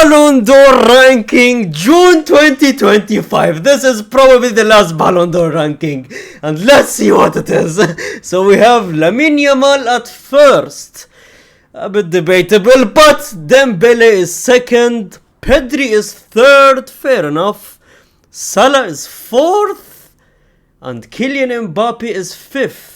Ballon d'Or ranking June 2025. This is probably the last Ballon d'Or ranking, and let's see what it is. So we have Lamine Yamal at first, a bit debatable, but Dembele is second, Pedri is third, fair enough, Salah is fourth, and Kylian Mbappe is fifth.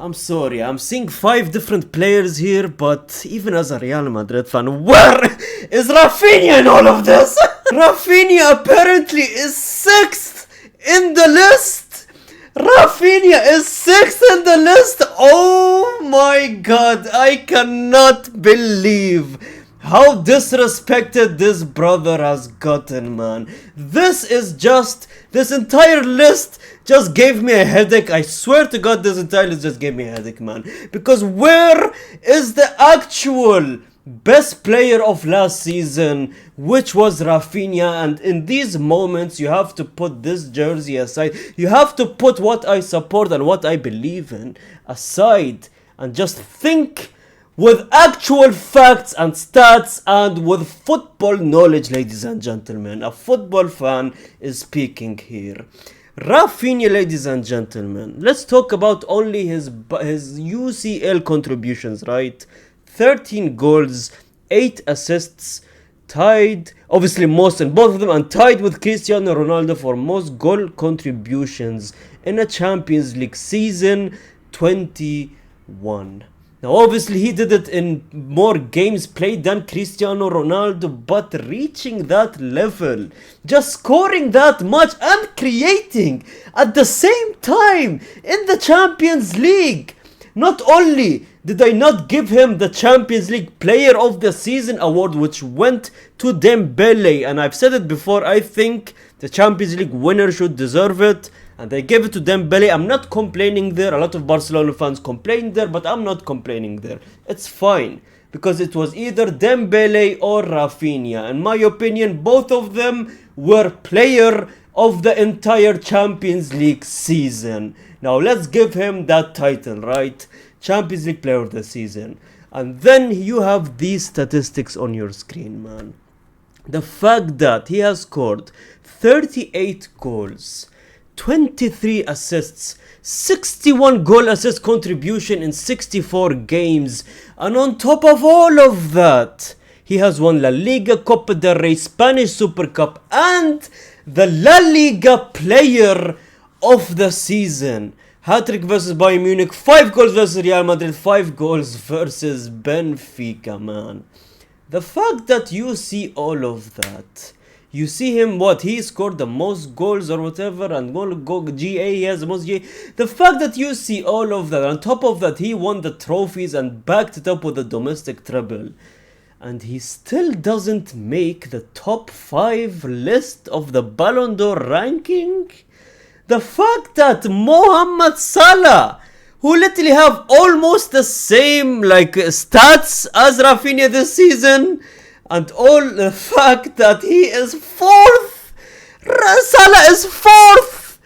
I'm sorry, I'm seeing 5 different players here, but even as a Real Madrid fan, where is Raphinha in all of this? Raphinha apparently is 6th in the list! Raphinha is 6th in the list! Oh my god, I cannot believe how disrespected this brother has gotten, man. This entire list just gave me a headache. I swear to god, this entire list just gave me a headache, man. Because where is the actual best player of last season, which was Raphinha? And in these moments, you have to put this jersey aside. You have to put what I support and what I believe in aside and just think with actual facts and stats and with football knowledge, ladies and gentlemen. A football fan is speaking here. Raphinha, ladies and gentlemen, let's talk about only his UCL contributions, right? 13 goals, 8 assists, tied, obviously most in both of them, and tied with Cristiano Ronaldo for most goal contributions in a Champions League season 21. Now obviously he did it in more games played than Cristiano Ronaldo, but reaching that level, just scoring that much and creating at the same time in the Champions League. Not only did I not give him the Champions League Player of the Season award, which went to Dembele, and I've said it before, I think the Champions League winner should deserve it, and I gave it to Dembele. I'm not complaining there. A lot of Barcelona fans complained there, but I'm not complaining there. It's fine, because it was either Dembele or Raphinha. In my opinion, both of them were player of the entire Champions League season. Now let's give him that title, right? Champions League Player of the Season. And then you have these statistics on your screen, man. The fact that he has scored 38 goals, 23 assists, 61 goal assist contribution in 64 games, and on top of all of that, he has won La Liga, Copa del Rey, Spanish Super Cup, and the La Liga Player of the Season. Hat-trick versus Bayern Munich, 5 goals versus Real Madrid, 5 goals versus Benfica, man. The fact that you see all of that, you see him, he scored the most goals or whatever, and GA, he has the most GA. The fact that you see all of that, on top of that, he won the trophies and backed it up with a domestic treble, and he still doesn't make the top 5 list of the Ballon d'Or ranking. The fact that Mohamed Salah, who literally have almost the same stats as Raphinha this season, and all the fact that he is 4th, Salah is 4th.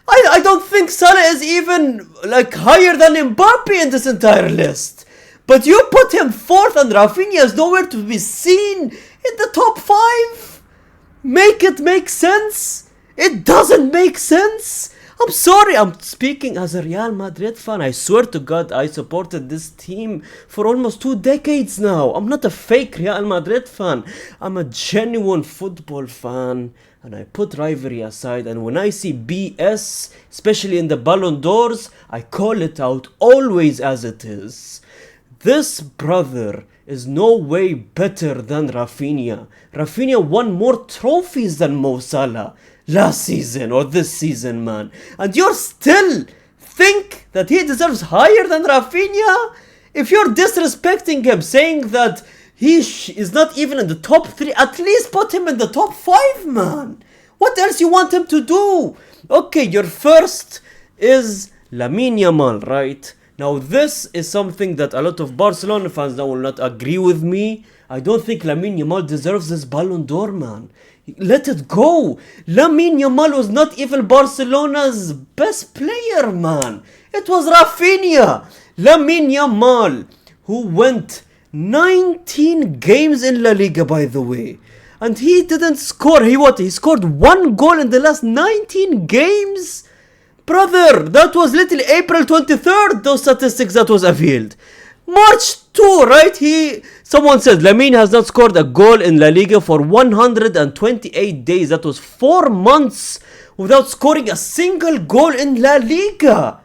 I don't think Salah is even higher than Mbappe in this entire list. But you put him 4th and Raphinha is nowhere to be seen in the top 5. Make it make sense. It doesn't make sense. I'm sorry, I'm speaking as a Real Madrid fan. I swear to God, I supported this team for almost 2 decades now. I'm not a fake Real Madrid fan. I'm a genuine football fan. And I put rivalry aside. And when I see BS, especially in the Ballon d'Ors, I call it out always as it is. This brother is no way better than Raphinha. Raphinha won more trophies than Mo Salah last season or this season, man. And you're still think that he deserves higher than Raphinha? If you're disrespecting him, saying that he is not even in the top 3, at least put him in the top 5, man. What else you want him to do? Okay, your first is Lamine Yamal, right? Now this is something that a lot of Barcelona fans will not agree with me. I don't think Lamine Yamal deserves this Ballon d'Or, man. Let it go. Lamine Yamal was not even Barcelona's best player, man. It was Raphinha. Lamine Yamal, who went 19 games in La Liga, by the way, and he didn't score. He scored 1 goal in the last 19 games. Brother, that was literally April 23rd, those statistics that was revealed. March 2, right? Someone said Lamine has not scored a goal in La Liga for 128 days. That was 4 months without scoring a single goal in La Liga.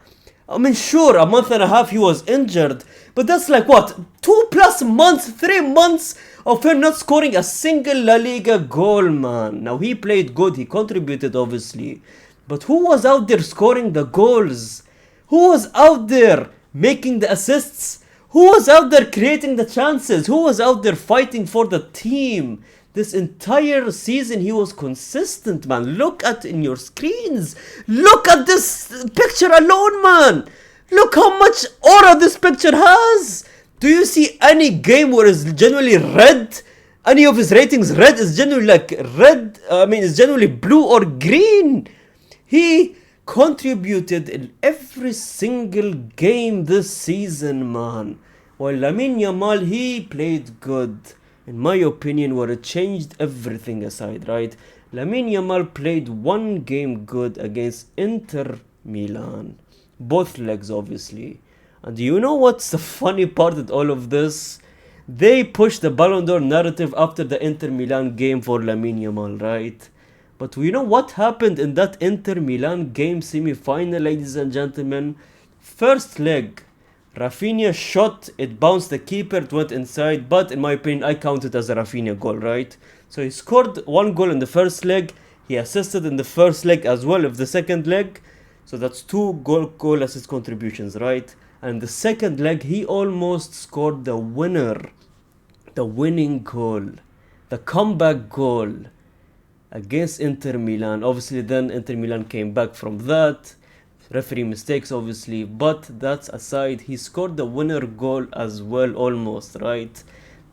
I mean, sure, a month and a half he was injured, but that's like what? 2+ months, 3 months of him not scoring a single La Liga goal, man. Now, he played good, he contributed, obviously. But who was out there scoring the goals? Who was out there making the assists? Who was out there creating the chances? Who was out there fighting for the team? This entire season he was consistent, man. Look at in your screens. Look at this picture alone, man. Look how much aura this picture has. Do you see any game where it's genuinely red? Any of his ratings red is genuinely like red. It's genuinely blue or green. He contributed in every single game this season, man. While Lamine Yamal, he played good. In my opinion, where it changed everything aside, right? Lamine Yamal played 1 game good against Inter Milan. Both legs, obviously. And you know what's the funny part of all of this? They pushed the Ballon d'Or narrative after the Inter Milan game for Lamine Yamal, right? But we know what happened in that Inter Milan game semi-final, ladies and gentlemen. First leg, Raphinha shot, it bounced the keeper, it went inside, but in my opinion, I count it as a Raphinha goal, right? So he scored 1 goal in the first leg, he assisted in the first leg as well of the second leg, so that's 2 goal assist contributions, right? And the second leg, he almost scored the winner, the winning goal, the comeback goal against Inter Milan. Obviously, then Inter Milan came back from that. Referee mistakes, obviously. But that's aside, he scored the winner goal as well, almost, right?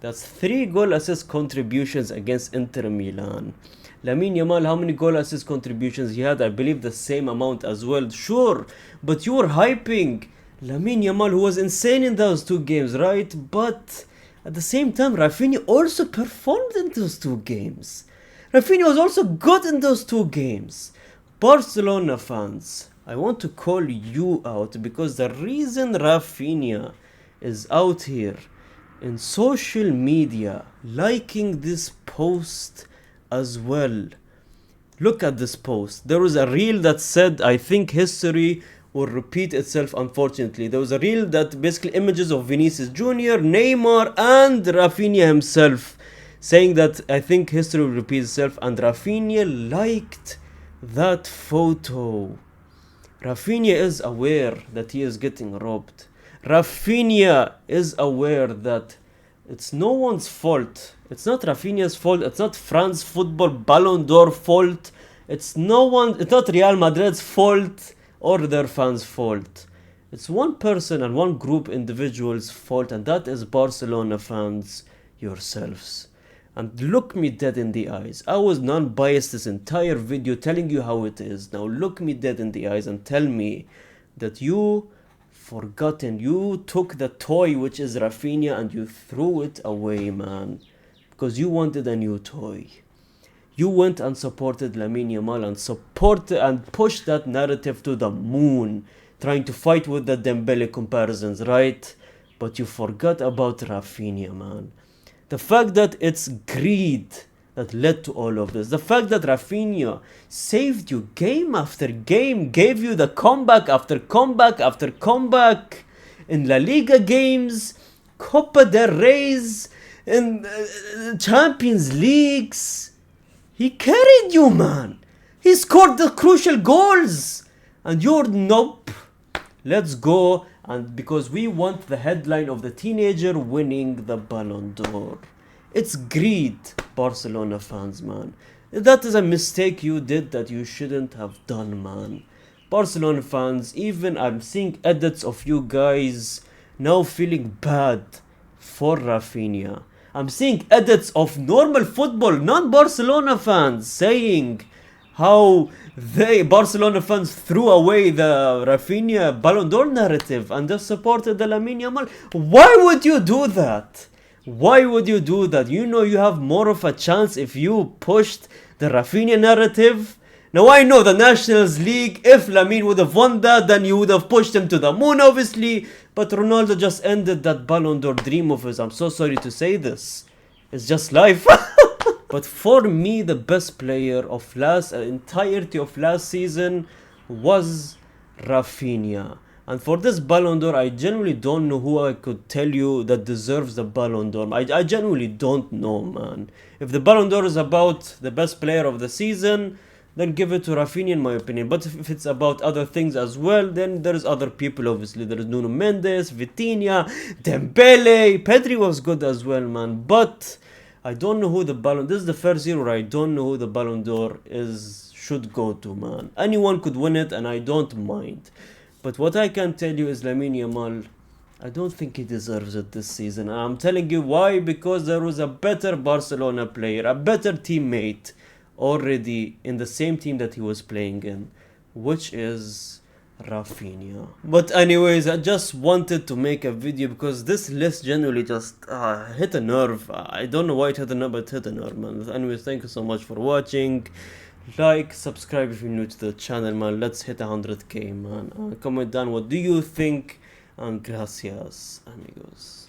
That's 3 goal assist contributions against Inter Milan. Lamine Yamal, how many goal assist contributions he had? I believe the same amount as well. Sure, but you were hyping Lamine Yamal, who was insane in those 2 games, right? But at the same time, Raphinha also performed in those 2 games. Raphinha was also good in those 2 games. Barcelona fans, I want to call you out because the reason Raphinha is out here in social media liking this post as well. Look at this post. There was a reel that said, I think history will repeat itself, unfortunately. There was a reel that basically images of Vinicius Jr., Neymar, and Raphinha himself, saying that I think history will repeat itself, and Raphinha liked that photo. Raphinha is aware that he is getting robbed. Raphinha is aware that it's no one's fault. It's not Raphinha's fault. It's not France football Ballon d'Or fault. It's not Real Madrid's fault or their fans' fault. It's one person and one group individual's fault, and that is Barcelona fans yourselves. And look me dead in the eyes. I was non-biased this entire video telling you how it is. Now look me dead in the eyes and tell me that you took the toy which is Raphinha and you threw it away, man. Because you wanted a new toy. You went and supported Lamine Yamal and pushed that narrative to the moon, trying to fight with the Dembele comparisons, right? But you forgot about Raphinha, man. The fact that it's greed that led to all of this. The fact that Raphinha saved you game after game, gave you the comeback after comeback after comeback in La Liga games, Copa del Rey's, in Champions Leagues. He carried you, man. He scored the crucial goals. And you're nope. Let's go. And because we want the headline of the teenager winning the Ballon d'Or. It's greed, Barcelona fans, man. That is a mistake you did that you shouldn't have done, man. Barcelona fans, even I'm seeing edits of you guys now feeling bad for Raphinha. I'm seeing edits of normal football, non-Barcelona fans saying how Barcelona fans threw away the Raphinha Ballon d'Or narrative and just supported the Lamine Yamal. Why would you do that? Why would you do that? You know you have more of a chance if you pushed the Raphinha narrative. Now I know the Nations League, if Lamine would have won that, then you would have pushed him to the moon, obviously. But Ronaldo just ended that Ballon d'Or dream of his. I'm so sorry to say this. It's just life. But for me, the best player of entirety of last season was Raphinha. And for this Ballon d'Or, I genuinely don't know who I could tell you that deserves the Ballon d'Or. I genuinely don't know, man. If the Ballon d'Or is about the best player of the season, then give it to Raphinha in my opinion. But if it's about other things as well, then there's other people obviously. There's Nuno Mendes, Vitinha, Dembele, Pedri was good as well, man. But I don't know who the Ballon. This is the first year where I don't know who the Ballon d'Or should go to, man. Anyone could win it, and I don't mind. But what I can tell you is Lamine Yamal, I don't think he deserves it this season. And I'm telling you why, because there was a better Barcelona player, a better teammate already in the same team that he was playing in, which is Raphinha. But anyways, I just wanted to make a video because this list generally just hit a nerve. I don't know why it hit a nerve, but it hit a nerve, man. Anyways, thank you so much for watching. Like, subscribe if you're new to the channel, man. Let's hit 100k, man. Comment down what do you think, and gracias, amigos.